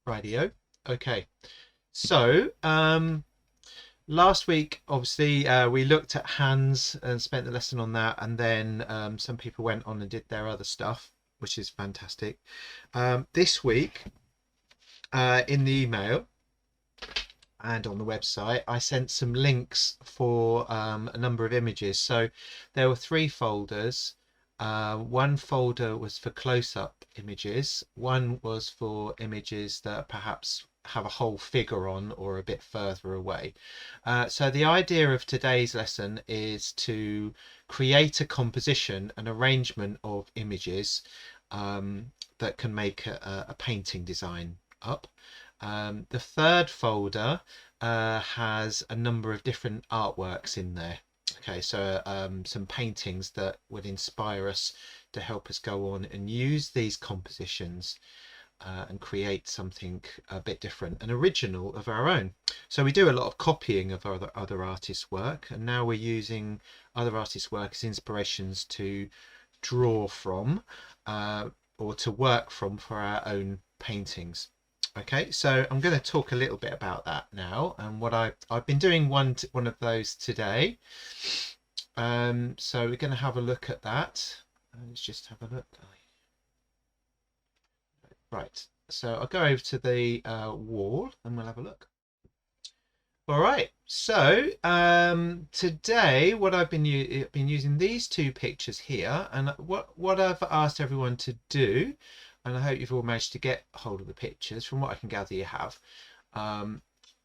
Radio. Okay. So, last week, obviously, we looked at hands and spent the lesson on that, and then some people went on and did their other stuff, which is fantastic. This week, in the email and on the website, I sent some links for a number of images. So there were three folders. One folder was for close-up images. One was for images that perhaps have a whole figure on or a bit further away. So the idea of today's lesson is to create a composition, an arrangement of images that can make a painting design up. The third folder has a number of different artworks in there. Okay, so some paintings that would inspire us to help us go on and use these compositions and create something a bit different and original of our own. So we do a lot of copying of other artists' work, and now we're using other artists' work as inspirations to draw from or to work from for our own paintings. Okay, so I'm going to talk a little bit about that now, and what I've been doing one of those today. So we're going to have a look at that. Let's just have a look. Right, so I'll go over to the wall and we'll have a look. All right, so today what I've been using these two pictures here, and what I've asked everyone to do, and I hope you've all managed to get hold of the pictures. From what I can gather, you have.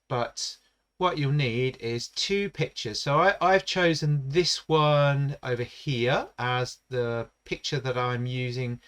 But what you'll need is two pictures. So I've chosen this one over here as the picture that I'm using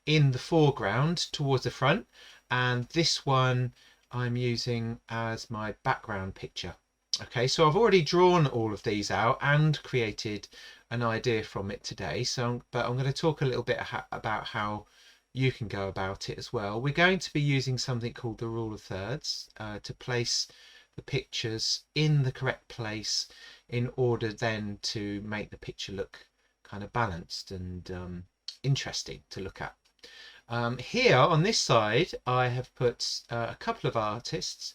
in the foreground towards the front, and this one I'm using as my background picture. Okay, so I've already drawn all of these out and created an idea from it today. But I'm going to talk a little bit about how you can go about it as well. We're going to be using something called the rule of thirds to place the pictures in the correct place in order then to make the picture look kind of balanced and interesting to look at. Here on this side I have put a couple of artists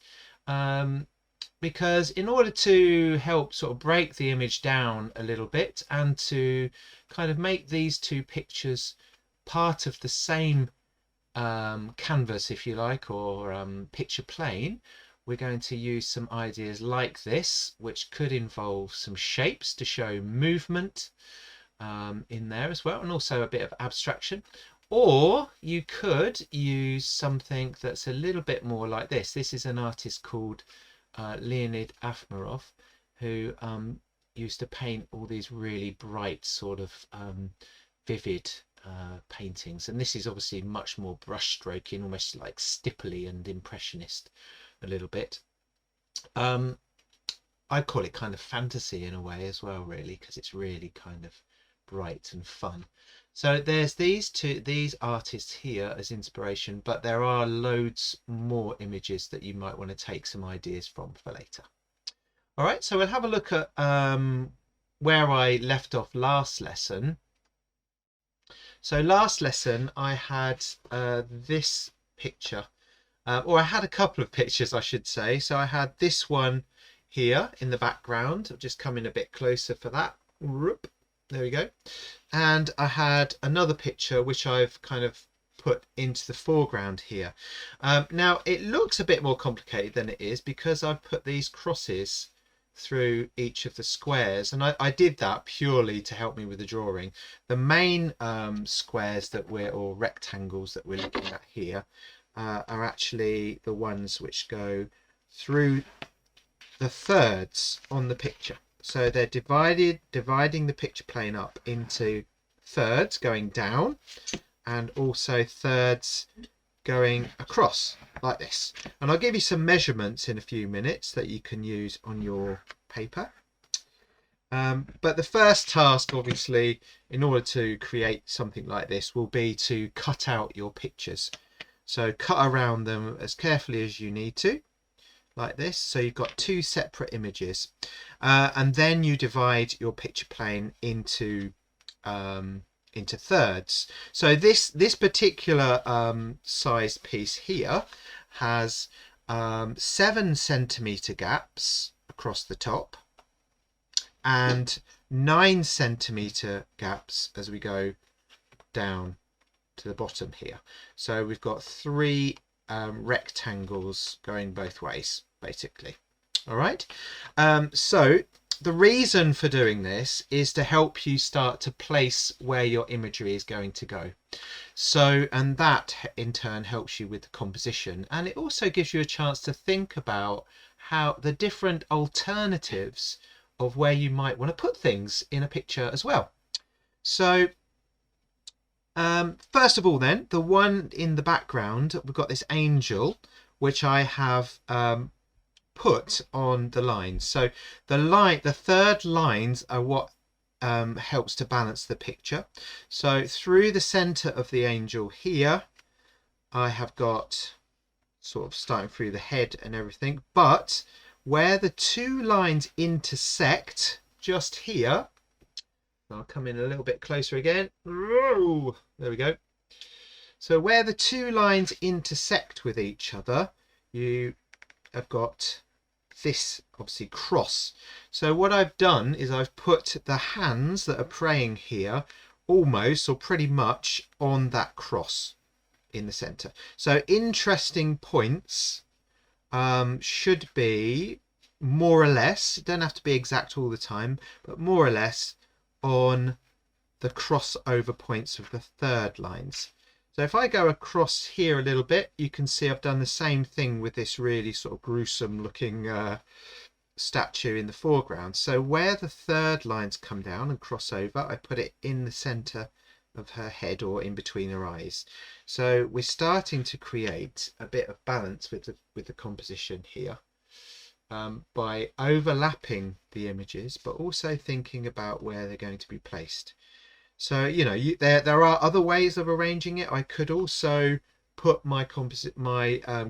because in order to help sort of break the image down a little bit and to kind of make these two pictures part of the same canvas, if you like, or picture plane, we're going to use some ideas like this, which could involve some shapes to show movement in there as well, and also a bit of abstraction. Or you could use something that's a little bit more like this. This is an artist called Leonid Afmarov, who used to paint all these really bright sort of vivid paintings, and this is obviously much more brushstroking, almost like stipply and impressionist a little bit. I call it kind of fantasy in a way as well, really, because it's really kind of bright and fun. So there's these artists here as inspiration, but there are loads more images that you might want to take some ideas from for later. All right, so we'll have a look at where I left off last lesson. So last lesson I had this picture, or I had a couple of pictures, I should say. So I had this one here in the background. I'll just come in a bit closer for that. There we go. And I had another picture which I've kind of put into the foreground here. Now it looks a bit more complicated than it is because I've put these crosses through each of the squares, and I did that purely to help me with the drawing. The main squares or rectangles that we're looking at here are actually the ones which go through the thirds on the picture. So they're dividing the picture plane up into thirds going down and also thirds going across like this. And I'll give you some measurements in a few minutes that you can use on your paper. But the first task, obviously, in order to create something like this will be to cut out your pictures. So cut around them as carefully as you need to, like this. So you've got two separate images, and then you divide your picture plane into into thirds. So this particular size piece here has 7 centimeter gaps across the top and 9 centimeter gaps as we go down to the bottom here. So we've got 3 rectangles going both ways, basically. All right. So the reason for doing this is to help you start to place where your imagery is going to go. So, and that in turn helps you with the composition, and it also gives you a chance to think about how the different alternatives of where you might want to put things in a picture as well. So first of all, then, the one in the background, we've got this angel, which I have put on the lines. So the third lines are what helps to balance the picture. So through the center of the angel here, I have got sort of starting through the head and everything, but where the 2 lines intersect just here, I'll come in a little bit closer again. Ooh, there we go. So where the 2 lines intersect with each other, you have got this obviously cross. So what I've done is I've put the hands that are praying here almost or pretty much on that cross in the center. So interesting points should be more or less, it don't have to be exact all the time, but more or less on the crossover points of the third lines. So if I go across here a little bit, you can see I've done the same thing with this really sort of gruesome looking statue in the foreground. So where the third lines come down and cross over, I put it in the center of her head or in between her eyes. So we're starting to create a bit of balance with the composition here by overlapping the images, but also thinking about where they're going to be placed. So you know, there are other ways of arranging it. I could also put my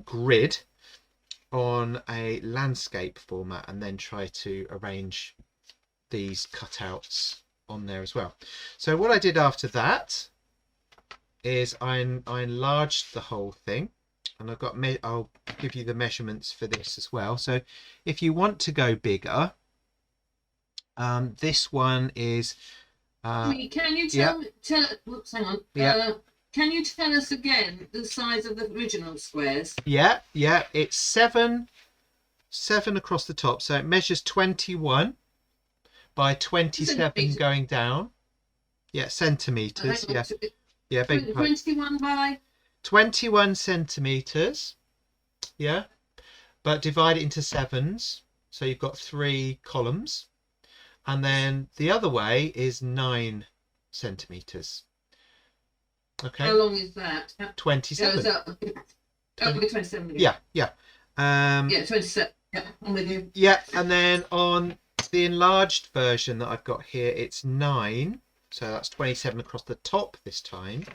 grid on a landscape format and then try to arrange these cutouts on there as well. So what I did after that is I enlarged the whole thing, and I'll give you the measurements for this as well. So if you want to go bigger, this one is can you tell oops, hang on. Yeah. Can you tell us again the size of the original squares? Yeah, it's 7 across the top, so it measures 21 by 27 going down. Yeah, centimeters. Yeah, big 21 by 21 centimeters. Yeah, but divide it into 7s, so you've got 3 columns, and then the other way is 9 centimeters. Okay. How long is that? 27. Oh, 27. Yeah. Yeah, 27. Yeah, I'm with you. Yeah, and then on the enlarged version that I've got here, it's 9, so that's 27 across the top this time,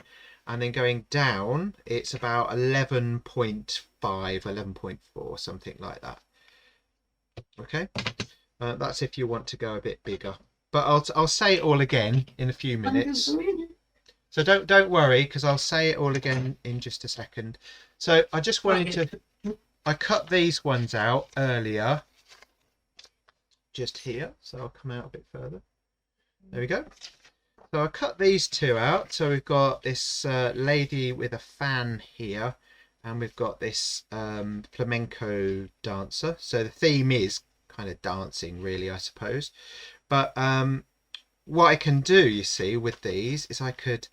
and then going down it's about 11.5, 11.4, something like that. Okay, that's if you want to go a bit bigger, but I'll say it all again in a few minutes. So don't worry, because I'll say it all again in just a second. So I just wanted I cut these ones out earlier, just here, so I'll come out a bit further. There we go. So I cut these 2 out. So we've got this lady with a fan here, and we've got this flamenco dancer. So the theme is kind of dancing, really, I suppose. But what I can do, you see, with these is I could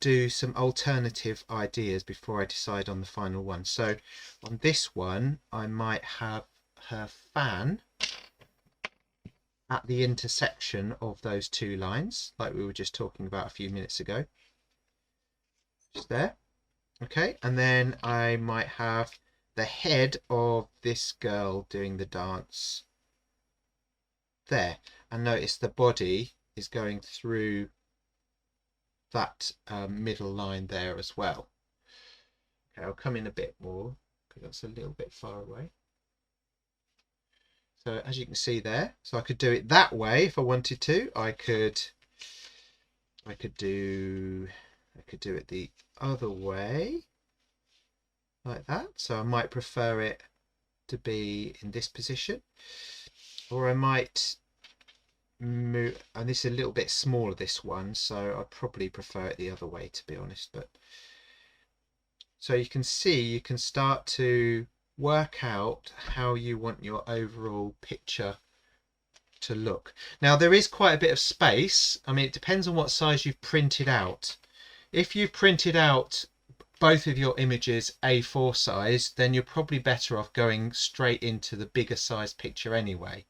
do some alternative ideas before I decide on the final one. So on this one, I might have her fan at the intersection of those 2 lines, like we were just talking about a few minutes ago. Just there. Okay, and then I might have the head of this girl doing the dance there, and notice the body is going through that middle line there as well. Okay, I'll come in a bit more because that's a little bit far away. So as you can see there, so I could do it that way if I wanted to. I could I could do it the other way, like that. So I might prefer it to be in this position, or I might move, and this is a little bit smaller, this one, so I'd probably prefer it the other way, to be honest. But so you can see, you can start to work out how you want your overall picture to look. Now there is quite a bit of space. I mean, it depends on what size you've printed out. If you've printed out both of your images A4 size, then you're probably better off going straight into the bigger size picture anyway.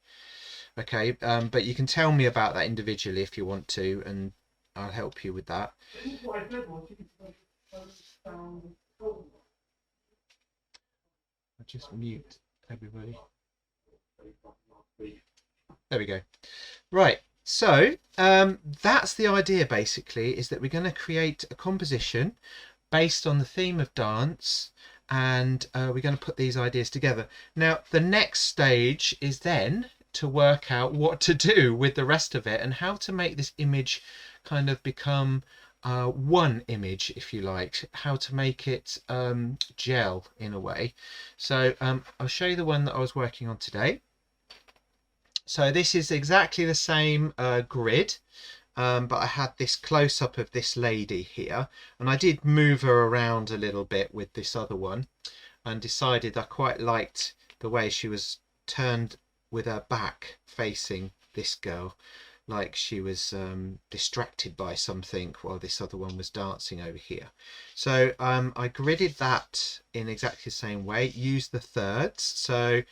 Okay, but you can tell me about that individually if you want to, and I'll help you with that. I'll just mute everybody. There we go. Right, so that's the idea basically, is that we're going to create a composition based on the theme of dance, and we're going to put these ideas together. Now the next stage is then to work out what to do with the rest of it and how to make this image kind of become one image, if you like, how to make it gel in a way. So I'll show you the one that I was working on today. So this is exactly the same grid, but I had this close-up of this lady here, and I did move her around a little bit with this other one, and decided I quite liked the way she was turned with her back facing this girl, like she was distracted by something while this other one was dancing over here. So I gridded that in exactly the same way, used the thirds. So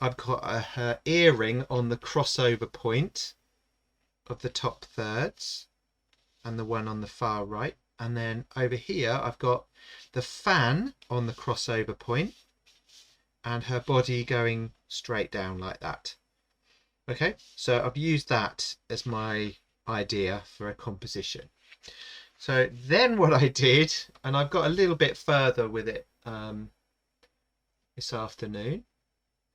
I've got her earring on the crossover point of the top thirds and the one on the far right, and then over here I've got the fan on the crossover point and her body going straight down like that. Okay, so I've used that as my idea for a composition. So then what I did, and I've got a little bit further with it this afternoon,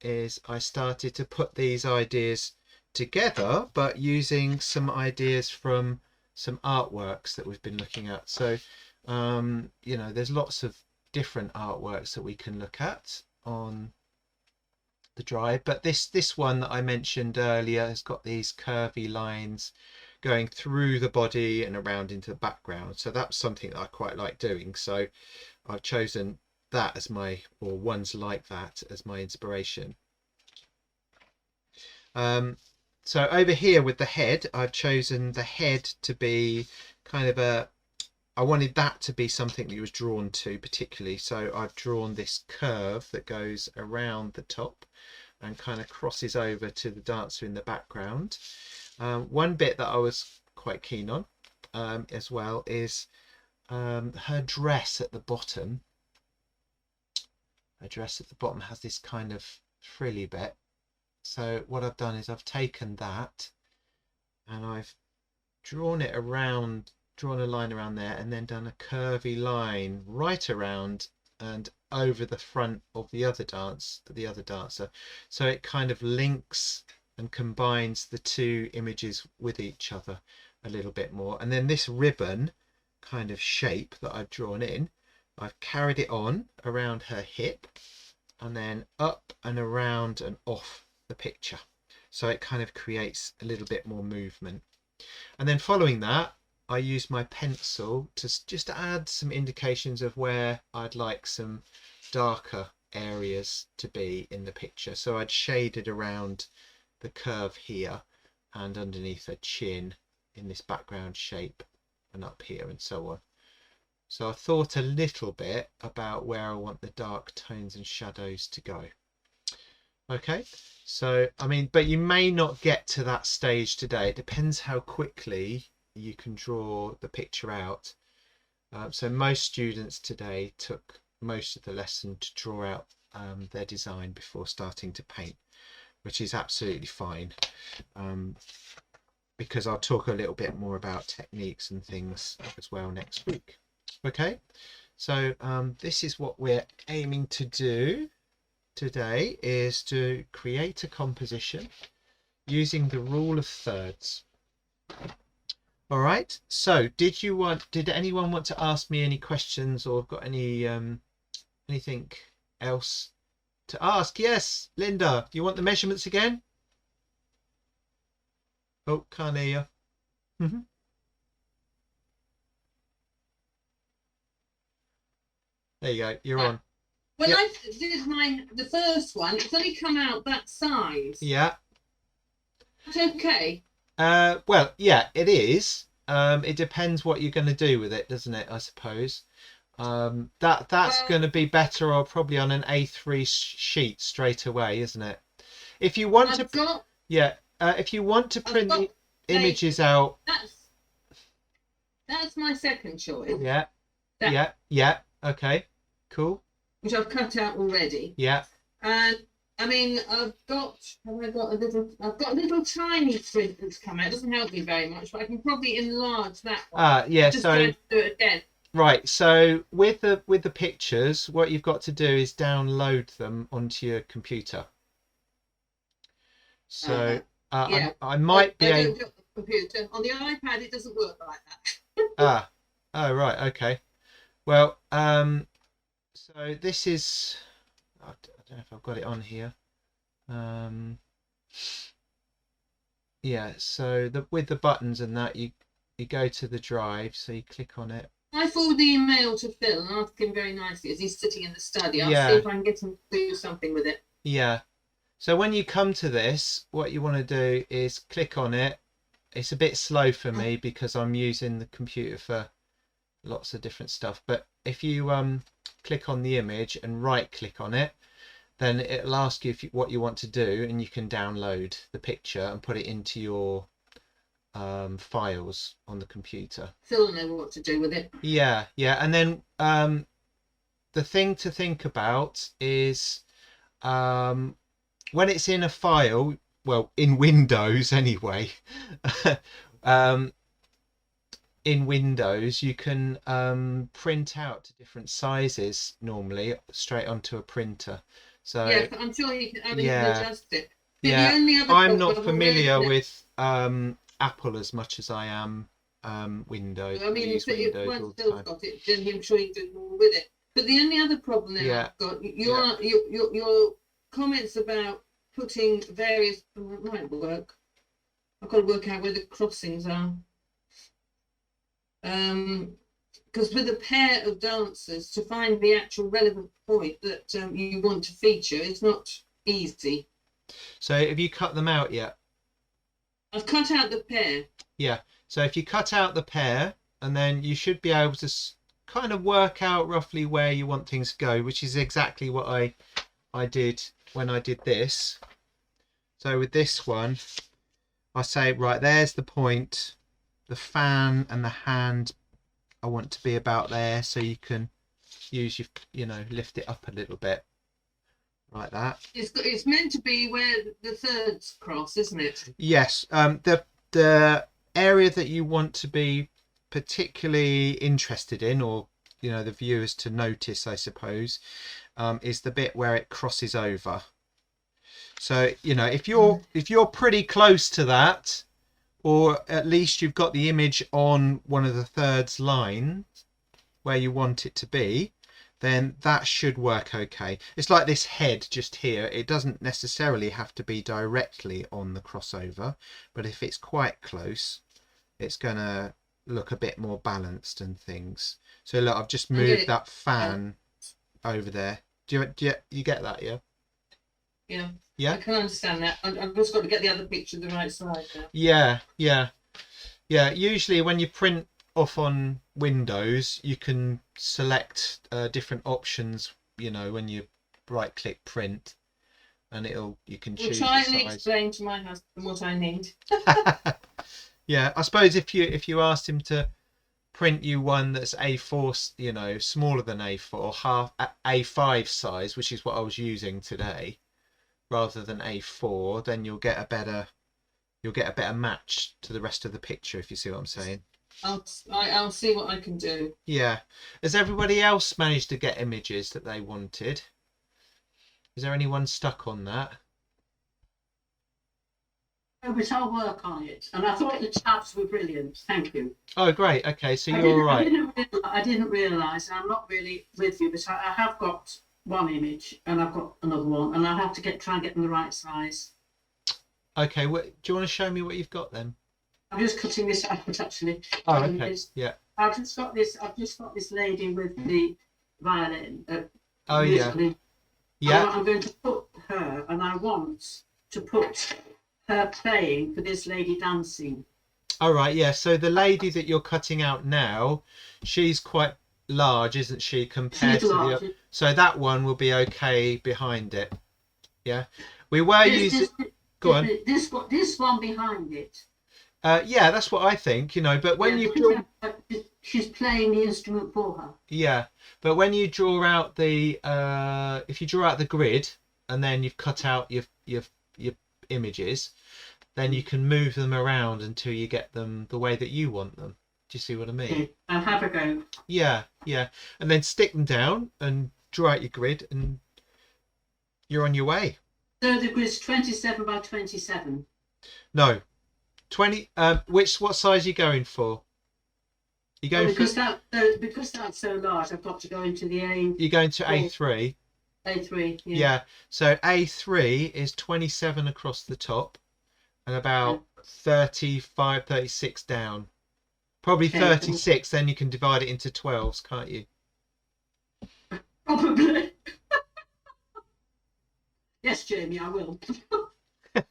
is I started to put these ideas together, but using some ideas from some artworks that we've been looking at. So you know, there's lots of different artworks that we can look at on the drive, but this one that I mentioned earlier has got these curvy lines going through the body and around into the background, so that's something that I quite like doing. So I've chosen that as my, or ones like that, as my inspiration. So over here with the head, I've chosen the head to be kind of a, I wanted that to be something that you was drawn to particularly, so I've drawn this curve that goes around the top and kind of crosses over to the dancer in the background. One bit that I was quite keen on as well is her dress at the bottom. Her dress at the bottom has this kind of frilly bit. So what I've done is I've taken that and I've drawn it around, drawn a line around there, and then done a curvy line right around and over the front of the other dancer, so it kind of links and combines the two images with each other a little bit more. And then this ribbon kind of shape that I've drawn in, I've carried it on around her hip and then up and around and off the picture, so it kind of creates a little bit more movement. And then following that, I used my pencil to just add some indications of where I'd like some darker areas to be in the picture. So I'd shaded around the curve here and underneath her chin in this background shape and up here and so on. So I thought a little bit about where I want the dark tones and shadows to go. Okay, so I mean, but you may not get to that stage today. It depends how quickly you can draw the picture out. So most students today took most of the lesson to draw out their design before starting to paint, which is absolutely fine, because I'll talk a little bit more about techniques and things as well next week. Okay, so this is what we're aiming to do today, is to create a composition using the rule of thirds. All right. So, did anyone want to ask me any questions or got anything else to ask? Yes, Linda, you want the measurements again? Oh, can't hear you. There you go. You're Right. on. When Yep. I did the first one, it's only come out that size. Yeah. That's okay. Well, yeah, it is. It depends what you're going to do with it, doesn't it? I suppose. That's Well, going to be better, or probably on an A3 sheet straight away, isn't it? If you want to, I've got, yeah, if you want to I've print got the images out, that's my second choice. yeah, That yeah, okay, cool, which I've cut out already. yeah. And I mean, I've got a little tiny print that's come out. It doesn't help me very much, but I can probably enlarge that one. Yeah. Just So trying to do it again. right. So with the pictures, what you've got to do is download them onto your computer. So Yeah. I might be I able. don't do it on the computer. On the iPad, it doesn't work like that. Oh right, okay. Well, so this is. I don't know if I've got it on here. Yeah. So with the buttons and that, you go to the drive. So you click on it. I forward the email to Phil and ask him very nicely as he's sitting in the study. I'll Yeah. see if I can get him to do something with it. Yeah. So when you come to this, what you want to do is click on it. It's a bit slow for me because I'm using the computer for lots of different stuff. But if you click on the image and right click on it, then it'll ask you what you want to do, and you can download the picture and put it into your files on the computer. Phil will know what to do with it. Yeah, and then the thing to think about is when it's in a file, well, in Windows anyway, in Windows you can print out to different sizes normally straight onto a printer. So yeah, I'm sure he can, adjust it. But yeah, the only other I'm not problem familiar with Apple as much as I am Windows. I mean, use Windows all once the Phil's time. got it, then I'm sure he can do more with it. But the only other problem then I've got, your comments about putting various, it might work. I've got to work out where the crossings are. Because with a pair of dancers, to find the actual relevant point that you want to feature is not easy. So have you cut them out yet? I've cut out the pair. Yeah. So if you cut out the pair, and then you should be able to kind of work out roughly where you want things to go, which is exactly what I did when I did this. So with this one, I say, right, there's the point. The fan and the hand I want to be about there, so you can use your, lift it up a little bit like that. It's meant to be where the thirds cross, isn't it? Yes. The area that you want to be particularly interested in, or the viewers to notice, I suppose, is the bit where it crosses over. So if you're pretty close to that, or at least you've got the image on one of the thirds line where you want it to be, then that should work okay. It's like this head just here. It doesn't necessarily have to be directly on the crossover, but if it's quite close, it's going to look a bit more balanced and things. So look, I've just moved that fan over there. Do you get that? Yeah. Yeah, I can understand that. I've just got to get the other picture the right side now. Yeah. Usually when you print off on Windows, you can select different options. When you right click print, and you can choose. We'll try and explain to my husband what I need. Yeah, I suppose if you asked him to print you one that's A4, smaller than A4, half A5 size, which is what I was using today, rather than A4, then you'll get a better match to the rest of the picture, if you see what I'm saying. I'll see what I can do. Yeah. Has everybody else managed to get images that they wanted? Is there anyone stuck on that? Oh, but I'll work on it. And I thought the tabs were brilliant. Thank you. Oh, great. Okay, so you're all right. I didn't realise, and I'm not really with you, but I have got one image and I've got another one, and I'll have to try and get them the right size. Okay, do you want to show me what you've got then? I'm just cutting this out actually. Oh, okay. Yeah. I've just got this lady with the violin. Oh, yeah. Yeah. I'm going to put her, and I want to put her playing for this lady dancing. All right, yeah. So the lady that you're cutting out now, she's quite large, isn't she, compared to the other? So that one will be okay behind it. Yeah. We were using. Go on. This one behind it. Yeah, that's what I think, you know. But when you draw, she's playing the instrument for her. Yeah, but when you draw out the, if you draw out the grid, and then you've cut out your images, then you can move them around until you get them the way that you want them. Do you see what I mean? I'll have a go. Yeah, yeah, and then stick them down and draw out your grid, and you're on your way. So the grid's 27 by 27. No. 20. What size are you going for? You going because that's so large, I've got to go into the A. You're going to A3. A3. Yeah. Yeah. So A3 is 27 across the top, and about 35, 36 down. Probably 36. Then you can divide it into 12s, can't you? Probably. Yes, Jamie, I will.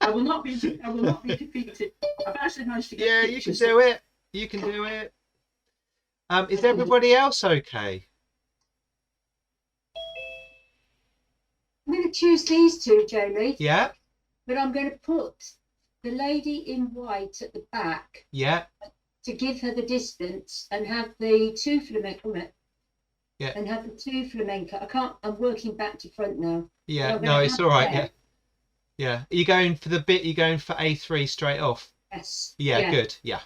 I will not be defeated. I've actually managed to get. Yeah, you can do it. You can do it. Is everybody else okay? I'm going to choose these two, Jamie. Yeah. But I'm going to put the lady in white at the back. Yeah. To give her the distance and have the two flamenco. Yeah. And have the two flamenco. I'm working back to front now. Yeah. No, it's all right. Yeah. Yeah. Are you going for the bit? You're going for A3 straight off? Yes. Yeah. Good. Yeah.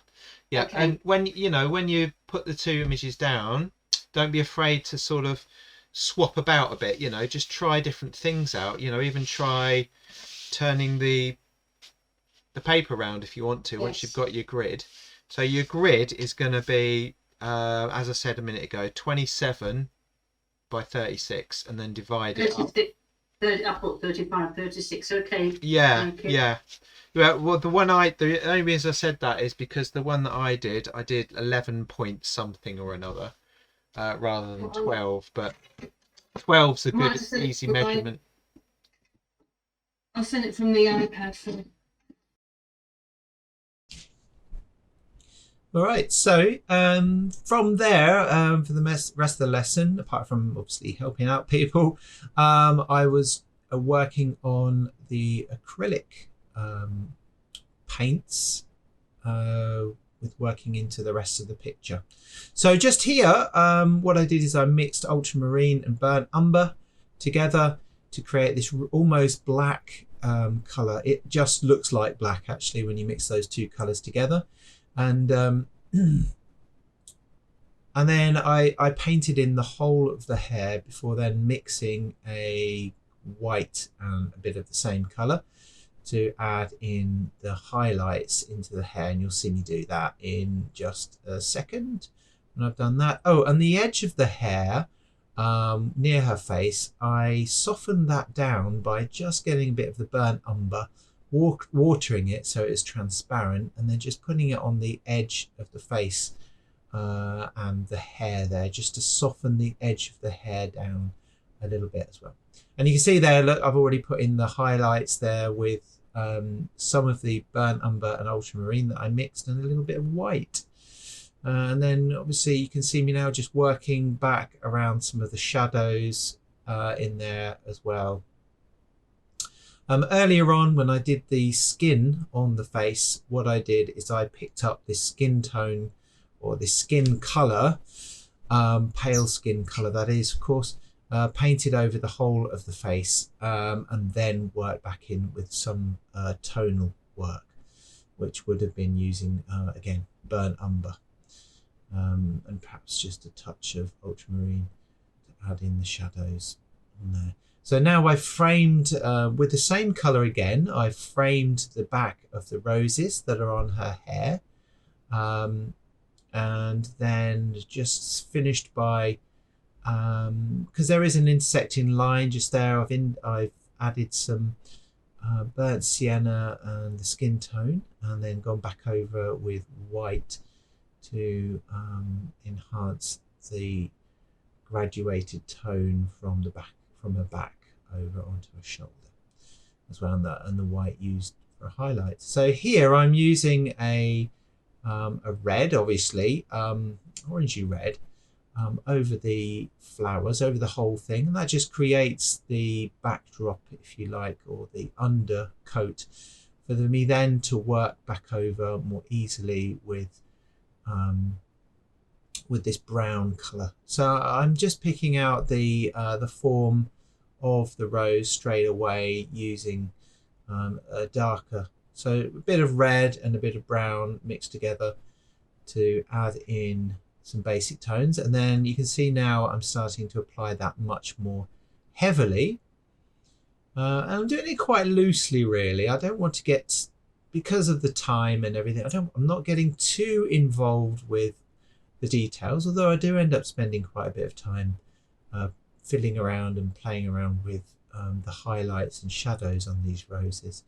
Yeah. Okay. And when you put the two images down, don't be afraid to sort of swap about a bit. Just try different things out. Even try turning the paper around if you want to. Yes. Once you've got your grid. So your grid is going to be, as I said a minute ago, 27 by 36, and then divide it up. I put 35, 36. Okay. Yeah, yeah. Well, the only reason I said that is because the one that I did 11 point something or another, rather than 12. But 12's a good, easy measurement. I'll send it from the iPad for me. All right, so from there, for the rest of the lesson, apart from obviously helping out people, I was working on the acrylic paints with working into the rest of the picture. So just here, what I did is I mixed ultramarine and burnt umber together to create this almost black colour. It just looks like black actually when you mix those two colours together. And then I painted in the whole of the hair before then mixing a white and a bit of the same colour to add in the highlights into the hair, and you'll see me do that in just a second when I've done that. Oh, and the edge of the hair near her face, I softened that down by just getting a bit of the burnt umber, watering it so it's transparent, and then just putting it on the edge of the face and the hair there, just to soften the edge of the hair down a little bit as well. And you can see there, look, I've already put in the highlights there with some of the burnt umber and ultramarine that I mixed, and a little bit of white. And then obviously you can see me now just working back around some of the shadows in there as well. Earlier on, when I did the skin on the face, what I did is I picked up this skin tone, or this skin colour, pale skin colour that is, of course, painted over the whole of the face, and then worked back in with some tonal work, which would have been using, again, burnt umber, and perhaps just a touch of ultramarine to add in the shadows on there. So now I've framed, with the same colour again, I've framed the back of the roses that are on her hair. And then just finished by, because there is an intersecting line just there, I've added some burnt sienna and the skin tone, and then gone back over with white to enhance the graduated tone from her back over onto her shoulder as well, and the white used for a highlight. So here I'm using a red, obviously, orangey red, over the flowers, over the whole thing, and that just creates the backdrop, if you like, or the undercoat for me then to work back over more easily with this brown colour. So I'm just picking out the form of the rose straight away using a darker, so a bit of red and a bit of brown mixed together to add in some basic tones. And then you can see now I'm starting to apply that much more heavily, and I'm doing it quite loosely really. I don't want to get, because of the time and everything, I'm not getting too involved with the details, although I do end up spending quite a bit of time fiddling around and playing around with the highlights and shadows on these roses,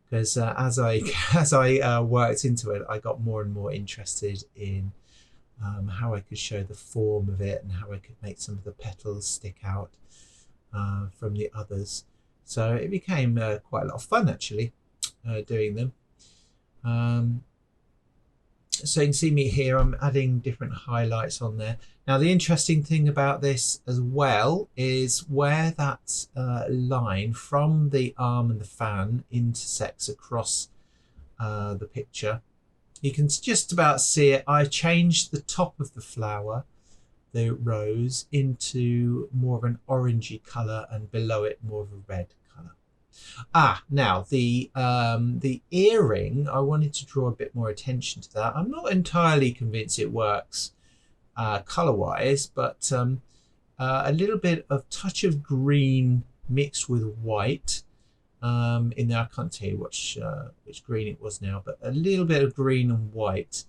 because as I worked into it, I got more and more interested in how I could show the form of it and how I could make some of the petals stick out from the others. So it became quite a lot of fun actually doing them. So you can see me here, I'm adding different highlights on there. Now the interesting thing about this as well is where that line from the arm and the fan intersects across the picture. You can just about see it. I changed the top of the flower, the rose, into more of an orangey colour, and below it more of a red colour. Now the earring, I wanted to draw a bit more attention to that. I'm not entirely convinced it works colour wise, but a little bit of touch of green mixed with white in there. I can't tell you which green it was now, but a little bit of green and white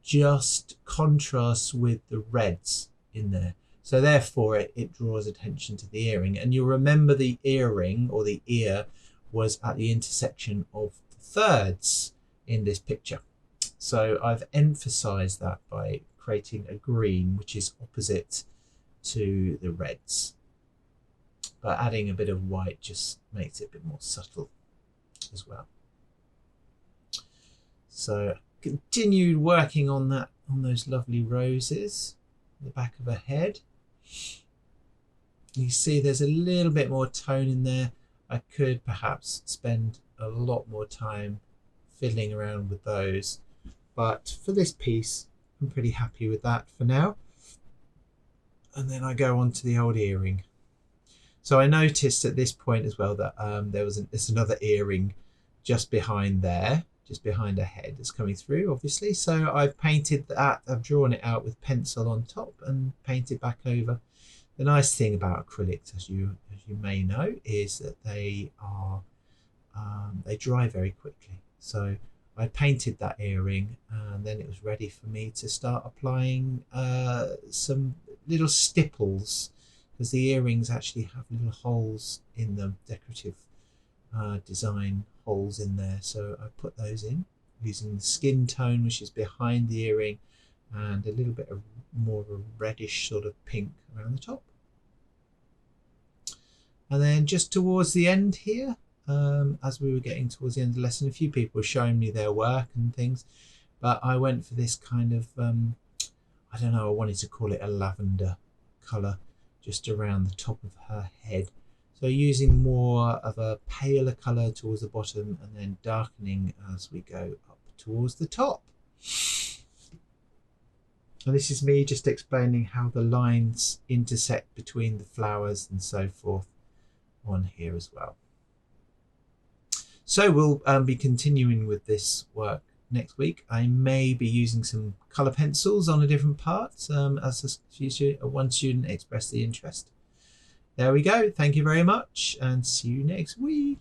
just contrasts with the reds in there. So therefore it draws attention to the earring. And you'll remember the earring, or the ear, was at the intersection of the thirds in this picture. So I've emphasized that by creating a green which is opposite to the reds. But adding a bit of white just makes it a bit more subtle as well. So continued working on that, on those lovely roses, the back of her head. You see there's a little bit more tone in there. I could perhaps spend a lot more time fiddling around with those, but for this piece I'm pretty happy with that for now. And then I go on to the old earring. So I noticed at this point as well that there's another earring just behind there, just behind her head, that's coming through obviously. So I've painted that, I've drawn it out with pencil on top and painted back over. The nice thing about acrylics, as you may know, is that they dry very quickly. So I painted that earring, and then it was ready for me to start applying some little stipples, because the earrings actually have little holes in them, decorative design holes in there. So I put those in using the skin tone, which is behind the earring, and a little bit of more of a reddish sort of pink around the top. And then just towards the end here, as we were getting towards the end of the lesson, a few people were showing me their work and things, but I went for this kind of I don't know, I wanted to call it a lavender colour just around the top of her head. So using more of a paler colour towards the bottom and then darkening as we go up towards the top. And this is me just explaining how the lines intersect between the flowers and so forth on here as well. So we'll be continuing with this work next week. I may be using some colour pencils on a different part, as one student expressed the interest there we go. Thank you very much and see you next week.